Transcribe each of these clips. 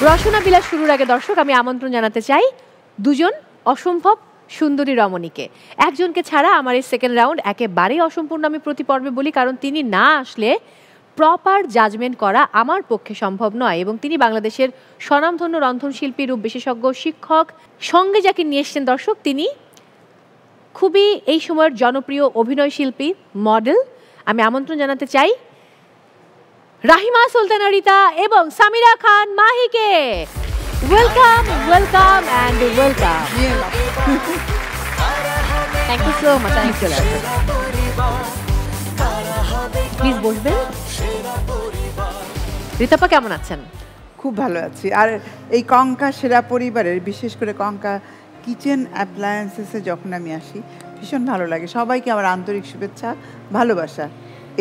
রসনা বিলাস শুরুর আগে দর্শক আমি আমন্ত্রণ জানাতে চাই দুজন অসম্ভব সুন্দরী রমণীকে। একজনকে ছাড়া আমার এই সেকেন্ড রাউন্ড একেবারেই অসম্পূর্ণ আমি প্রতি পর্বে বলি, কারণ তিনি না আসলে প্রপার জাজমেন্ট করা আমার পক্ষে সম্ভব নয়। এবং তিনি বাংলাদেশের স্বনামধন্য রন্ধনশিল্পী, রূপ বিশেষজ্ঞ, শিক্ষক। সঙ্গে যাকে নিয়ে এসছেন দর্শক, তিনি খুবই এই সময়ের জনপ্রিয় অভিনয় শিল্পী, মডেল। আমি আমন্ত্রণ জানাতে চাই রাহিমা সুলতানা রিতা এবং সামিরা খান মাহিকে। Welcome, welcome and welcome. Thank you so much. Please বসবেন। রিতাপা কেমন আছেন? খুব ভালো আছি। আর এই কঙ্কা সেরা পরিবারের, বিশেষ করে কঙ্কা কিচেন অ্যাপ্লায়েন্সেসে যখন আমি আসি ভীষণ ভালো লাগে। সবাইকে আমার আন্তরিক শুভেচ্ছা, ভালোবাসা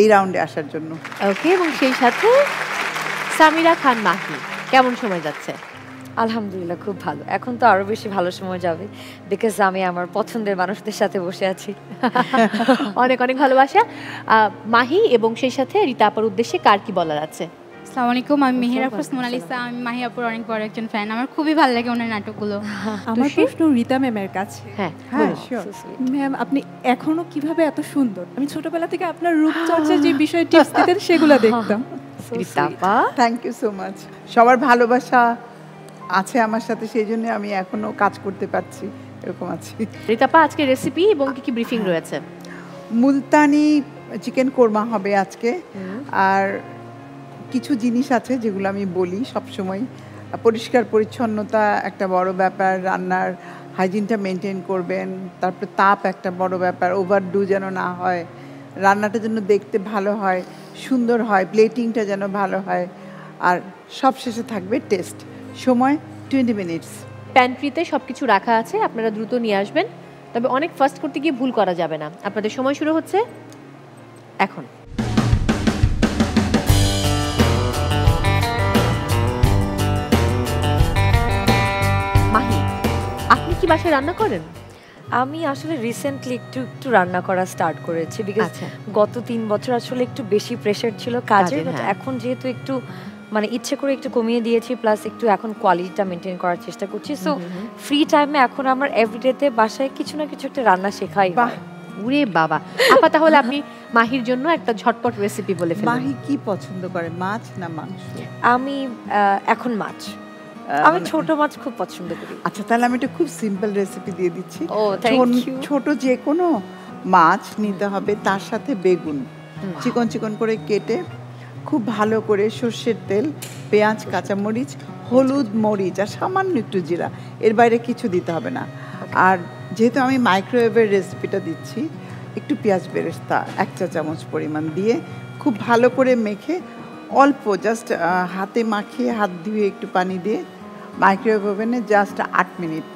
এই রাউন্ডে আসার জন্য। ওকে, এবং সেই সাথে সামিরা খান মাহি, কেমন সময় যাচ্ছে? আলহামদুলিল্লাহ খুব ভালো। এখন তো আরো বেশি ভালো সময় যাবে, বিকজ আমি আমার পছন্দের মানুষদের সাথে বসে আছি। অনেক অনেক ভালোবাসা মাহি, এবং সেই সাথে রিতা আপার উদ্দেশ্যে কার কি বলার আছে? আসসালামু আলাইকুম, আমি মেহের আফরোজ মোনালিসা। আমি মাহি আপুর অনেক বড় একজন ফ্যান। আমার খুবই ভালো লাগে ওনার নাটকগুলো। আমার প্রশ্ন রিতা ম্যামের কাছে। হ্যাঁ ম্যাম, আপনি এখনো কিভাবে এত সুন্দর? আমি ছোটবেলা থেকে আপনার রূপচর্চার যে বিষয় টিপস দিতেন সেগুলো দেখতাম। রিতাপা, থ্যাংক ইউ সো মাচ। সবার ভালোবাসা আছে আমার সাথে, সেই জন্য আমি এখনো কাজ করতে পারছি, এরকম আছি। রিতাপা, আজকে রেসিপি এবং কি কি ব্রিফিং রয়েছে? মুলতানি চিকেন কোরমা হবে আজকে। আর কিছু জিনিস আছে যেগুলো আমি বলি সবসময়। পরিষ্কার পরিচ্ছন্নতা একটা বড় ব্যাপার, রান্নার হাইজিনটা মেনটেন করবেন। তারপর তাপ একটা বড় ব্যাপার, ওভারডু যেন না হয়, রান্নাটা যেন দেখতে ভালো হয়, সুন্দর হয়, প্লেটিংটা যেন ভালো হয়। আর সবশেষে থাকবে টেস্ট। সময় 20 মিনিটস। প্যান্ট্রিতে সব কিছু রাখা আছে, আপনারা দ্রুত নিয়ে আসবেন। তবে অনেক ফাস্ট করতে গিয়ে ভুল করা যাবে না। আপনাদের সময় শুরু হচ্ছে এখন। মাহি, আপনি কি বাসায় রান্না করেন? আমি আসলে রিসেন্টলি একটু রান্না করা স্টার্ট করেছি, বিকজ গত 3 বছর আসলে একটু বেশি প্রেশার ছিল কাজের। এখন যেহেতু একটু মানে ইচ্ছে করে একটু কমিয়ে দিয়েছি, প্লাস একটু এখন কোয়ালিটিটা মেনটেন করার চেষ্টা করছি। সো ফ্রি টাইমে এখন আমার এভরিডেতে বাসায় কিছু না কিছু একটা রান্না শেখাই। বাহ, ওরে বাবা। আপা, তাহলে আপনি মাহির জন্য একটা ঝটপট রেসিপি বলে ফেলুন। মাহি কি পছন্দ করে, মাছ না মাংস? আমি এখন মাছ, আমি ছোট মাছ খুব পছন্দ করি। আচ্ছা, তাহলে আমি একটা খুব সিম্পল রেসিপি দিয়ে দিচ্ছি। ছোট যে কোনো মাছ নিতে হবে, তার সাথে বেগুন চিকন চিকন করে কেটে খুব ভালো করে সর্ষের তেল, পেঁয়াজ, কাঁচামরিচ, হলুদ, মরিচ আর সামান্য একটু জিরা, এর বাইরে কিছু দিতে হবে না। আর যেহেতু আমি মাইক্রোওয়েভের রেসিপিটা দিচ্ছি, একটু পেঁয়াজ বেরেস্তা 1 চা চামচ পরিমাণ দিয়ে খুব ভালো করে মেখে অল্প জাস্ট হাতে মাখিয়ে, হাত ধুয়ে একটু পানি দিয়ে মাইক্রোওয়েভ ওভেনে জাস্ট 8 মিনিট।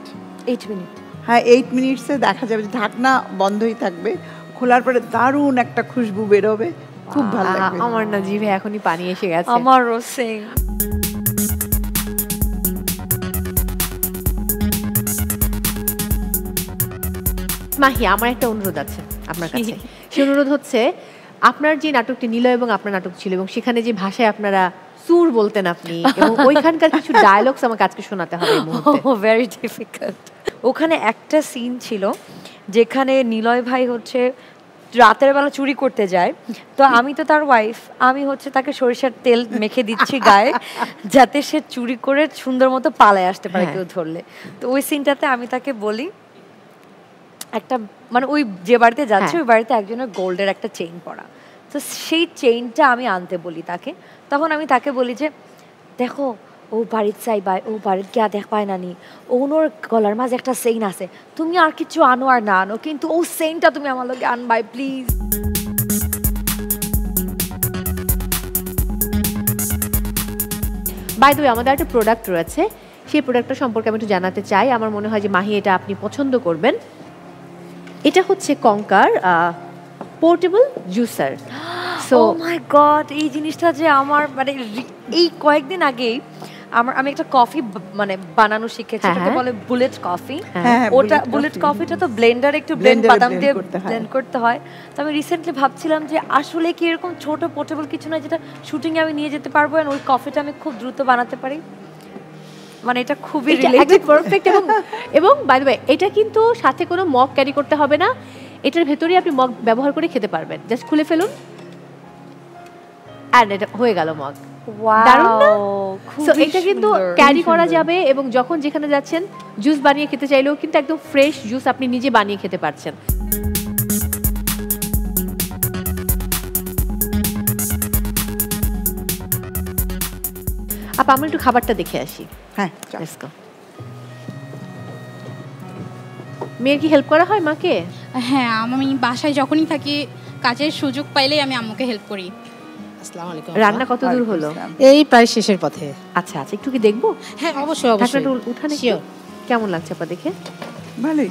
8 মিনিট? হ্যাঁ, 8 মিনিটসে দেখা যাবে যে ঢাকনা বন্ধই থাকবে। খোলার পরে দারুণ একটা খুশবু বেরোবে, খুব ভালো লাগবে। আমার না জিভে এখনই পানি এসে গেছে। আমারও সেম। মাহি, আমার একটা অনুরোধ আছে আপনার কাছে। সেই অনুরোধ হচ্ছে, আপনার যে নাটকটি নিলয় এবং আপনার নাটক ছিল, এবং সেখানে যে ভাষায় আপনারা সুর বলতেন আপনি, এবং ওইখানকার কিছু ডায়লগস আমাকে আজকে শোনাতে হবে এই মুহূর্তে। Very difficult. ওখানে একটা সিন ছিল যেখানে নিলয় ভাই হচ্ছে রাতের বেলা চুরি করতে যায়। তো আমি তো তার ওয়াইফ, আমি হচ্ছে তাকে সরিষার তেল মেখে দিচ্ছি গায়ে, যাতে সে চুরি করে সুন্দর মতো পালায় আসতে পারে কেউ ধরলে। তো ওই সিনটাতে আমি তাকে বলি একটা, মানে ওই যে বাড়িতে যাচ্ছে ওই বাড়িতে একজনের গোল্ডের একটা চেইন পরা, তো সেই চেইনটা আমি আনতে বলি তাকে। তখন আমি তাকে বলি যে দেখো, ও বাড়িতে চাইবাই, ও বাড়িতে গিয়া দেখ পায় না নি, ওনোর গলার মাঝে একটা চেইন আছে, তুমি আর কিছু আনো আর না আনো, কিন্তু ও চেইনটা তুমি আমার লগে আনবাই প্লিজ। বাই দ্য ওয়ে, আমাদের একটা প্রোডাক্ট রয়েছে, সেই প্রোডাক্টটা সম্পর্কে আমি একটু জানাতে চাই। আমার মনে হয় যে মাহি, এটা আপনি পছন্দ করবেন। এটা হচ্ছে কঙ্কার portable juicer. So my God, এই জিনিসটা যে আমার মানে এই কয়েকদিন আগেই আমি একটা কফি মানে বানানো শিখেছি, যেটাকে বলে বুলেট কফি। ওটা বুলেট কফিটা তো ব্লেন্ডারে একটু বাদাম দিয়ে ব্লেন্ড করতে হয়। তো আমি রিসেন্টলি ভাবছিলাম যে আসলে কি এরকম ছোট পোর্টেবল কিছু না যেটা শুটিংয়ে আমি নিয়ে যেতে পারবো, আর ওই কফিটা আমি খুব দ্রুত বানাতে পারি। মানে এটা খুবই এটা একদম পারফেক্ট। এবং বাই দ্য ওয়ে এটা কিন্তু সাথে কোনো মগ ক্যারি করতে হবে না, এটার ভেতরেই আপনি মগ ব্যবহার করে খেতে পারবেন। জাস্ট খুলে ফেলুন আর এটা হয়ে গেল মগ। দারুণ না? সো এটা কিন্তু ক্যারি করা যাবে এবং যখন যেখানে যাচ্ছেন জুস বানিয়ে খেতে চাইলেও কিন্তু একদম ফ্রেশ জুস আপনি নিজে বানিয়ে খেতে পারছেন। আপা আমরা একটু খাবারটা দেখে আসি। হ্যাঁ, লেটস গো। মেয়ের কি হেল্প করা হয় মাকে? হ্যাঁ, আমি বাসায় যখনই থাকি কাজের সুযোগ পাইলেই আমি আম্মুকে হেল্প করি। আসসালামু আলাইকুম। রান্না কত দূর হলো? এই প্রায় শেষের পথে। আচ্ছা আচ্ছা, একটু কি দেখবো? হ্যাঁ অবশ্যই অবশ্যই। ঢাকনাটা উঠানে Sure. কেমন লাগছে আপা দেখে? ভালোই।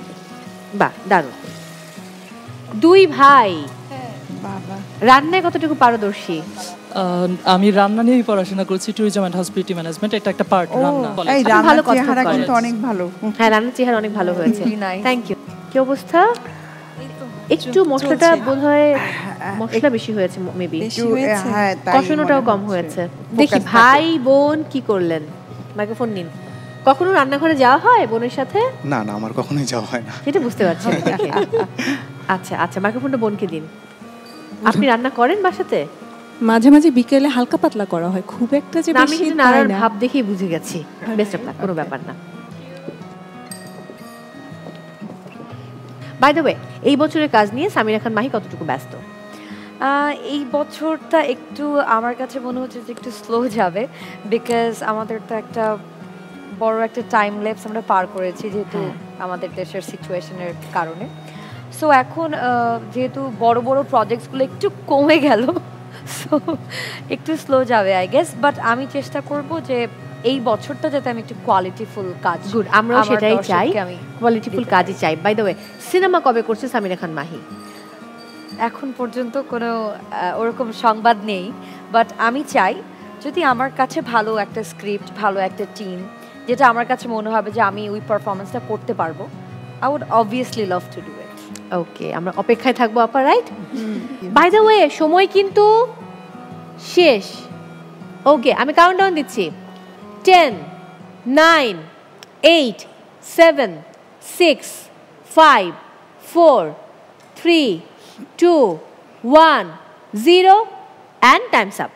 বাহ দারুণ। দুই ভাই বাবা রান্নায় কতটুকু পারদর্শী? আমি রান্না নিয়েই পড়াশোনা করছি, ট্যুরিজম অ্যান্ড হসপিটালিটি ম্যানেজমেন্ট, এটা একটা পার্ট রান্না। এই আপনি রান্নার ভালো কথা চেহারা বলেন। কিন্তু অনেক ভালো। হ্যাঁ রান্নার চেহারা অনেক ভালো হয়েছে। Nice. Thank you. কি অবস্থা? একটু মশলাটা বোধহয় মশলা বেশি হয়েছে মেবি, একটু, হ্যাঁ, তাই কষানোটাও মনে কম হচ্ছে। হয়েছে। Focus দেখি থাকে। ভাই বোন কি করলেন? মাইক্রোফোন নিন। কখনো রান্নাঘরে যাওয়া হয় বোনের সাথে? না না, আমার কখনোই যাওয়া হয় না। সেটা বুঝতে পারছি আমি দেখে। আচ্ছা আচ্ছা, মাইক্রোফোনটা বোনকে দিন। আপনি রান্না করেন বাসাতে? মাঝে মাঝে বিকেলে হালকা পাতলা করা হয়, খুব একটা যে না, আমি বেশি কিন্তু তাই নাড়ার না। ভাব দেখেই বুঝে গেছি। বেস্ট অফ লাক, কোনো ব্যাপার না। বাই দ্য ওয়ে, এই বছরের কাজ নিয়ে সামিরা খান মাহি কতটুকু ব্যস্ত? এই বছরটা একটু আমার কাছে মনে হচ্ছে যে একটু স্লো যাবে, বিকজ আমাদের তো একটা বড় একটা টাইম ল্যাপস আমরা পার করেছি যেহেতু আমাদের দেশের সিচুয়েশনের কারণে। সো এখন যেহেতু বড় বড় প্রজেক্টসগুলো একটু কমে গেল, সো একটু স্লো যাবে আই গেস। বাট আমি চেষ্টা করব যে এই বছরটা যাতে আমি একটু কোয়ালিটিফুল কাজ, গুড, আমরাও আমার সেটাই চাই, দর্শককে আমি কোয়ালিটিফুল দিতে কাজই চাই। বাই দ্য ওয়ে, সিনেমা কবে করছে সামিরা খান মাহি? এখন পর্যন্ত কোনো ওরকম সংবাদ নেই, বাট আমি চাই যদি আমার কাছে ভালো একটা স্ক্রিপ্ট, ভালো একটা টিম, যেটা আমার কাছে মনে হবে যে আমি ওই পারফরমেন্সটা করতে পারবো, I would obviously love to do it. Okay, আমরা অপেক্ষায় থাকবো আপা, রাইট? বাই দ্য ওয়ে, সময় কিন্তু শেষ। ওকে, আমি কাউন্টডাউন দিচ্ছি। 10, 9, 8, 7, 6, 5, 4, 3, 2, 1, 0 and time's up.